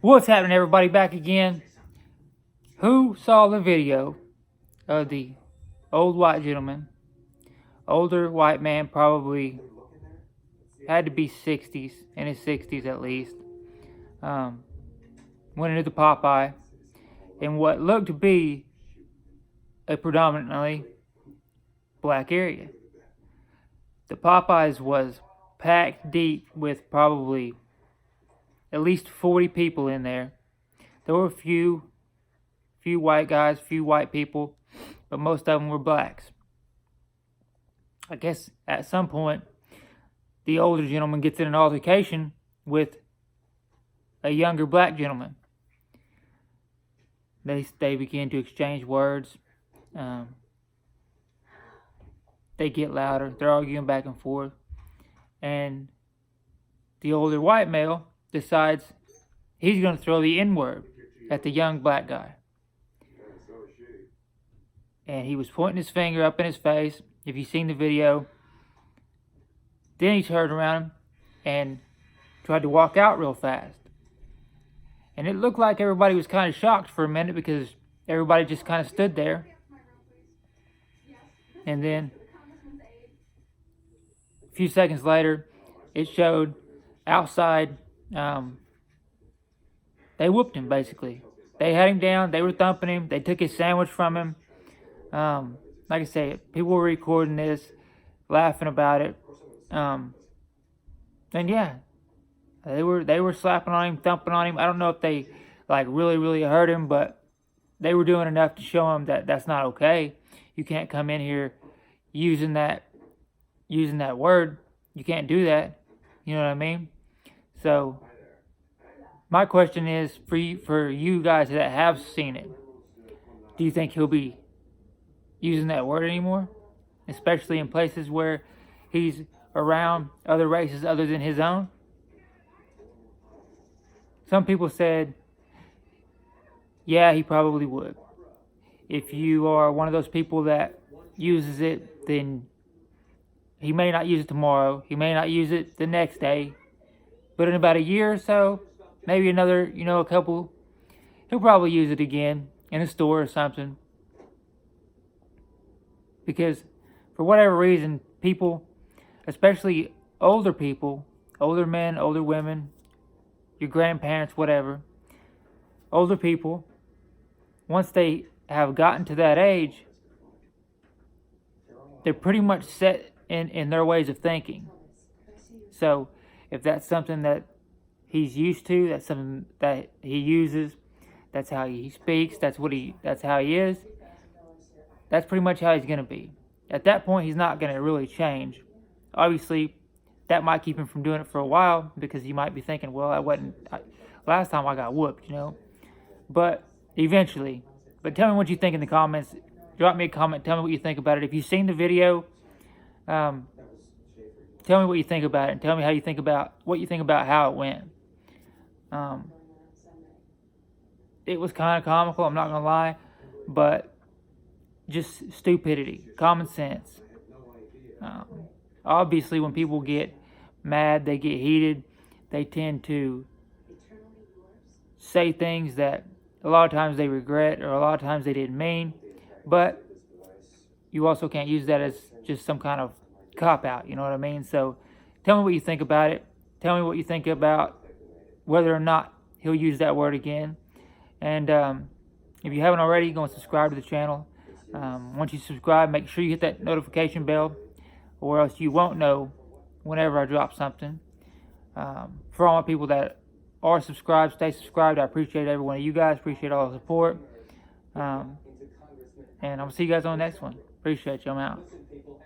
What's happening, everybody? Back again. Who saw the video of the old white gentleman, older white man, probably had to be 60s, in his 60s at least, went into the Popeye in what looked to be a predominantly black area. The Popeyes was packed deep with probably at least 40 people in there. There were a few white guys, few white people, but most of them were blacks. I guess at some point, the older gentleman gets in an altercation with a younger black gentleman. They begin to exchange words. They get louder. They're arguing back and forth. And the older white male decides he's going to throw the N-word at the young black guy. And he was pointing his finger up in his face. If you've seen the video, then he turned around him and tried to walk out real fast. And it looked like everybody was kind of shocked for a minute because everybody just kind of stood there. And then a few seconds later, it showed outside, they whooped him basically. They had him down, they were thumping him, they took his sandwich from him. Like I say, people were recording this, laughing about it. And yeah, they were slapping on him, thumping on him. I don't know if they like really hurt him, but they were doing enough to show him that that's not okay. You can't come in here using that word. You can't do that. You know what I mean? So my question is for you guys that have seen it, do you think he'll be using that word anymore? Especially in places where he's around other races other than his own? Some people said, yeah, he probably would. If you are one of those people that uses it, then he may not use it tomorrow. He may not use it the next day. But in about a year or so, maybe another, a couple, he'll probably use it again in a store or something. Because for whatever reason, people, especially older people, older men, older women, your grandparents, whatever, older people, once they have gotten to that age, they're pretty much set in their ways of thinking. So if that's something that he's used to, that's something that he uses, that's how he speaks, that's how he is, that's pretty much how he's going to be. At that point, he's not going to really change. Obviously, that might keep him from doing it for a while because he might be thinking, well, last time I got whooped, But eventually. But tell me what you think in the comments. Drop me a comment. Tell me what you think about it. If you've seen the video, tell me what you think about it. And tell me what you think about how it went. It was kind of comical, I'm not going to lie. But just stupidity, common sense. Obviously, when people get mad, they get heated, they tend to say things that a lot of times they regret or a lot of times they didn't mean. But you also can't use that as just some kind of cop-out, you know what I mean? So tell me what you think about it. Tell me what you think about whether or not he'll use that word again. And if you haven't already, go and subscribe to the channel. Once you subscribe, make sure you hit that notification bell, or else you won't know whenever I drop something. For all my people that are subscribed, stay subscribed. I appreciate every one of you guys. Appreciate all the support. And I'm going to see you guys on the next one. Appreciate you. I'm out.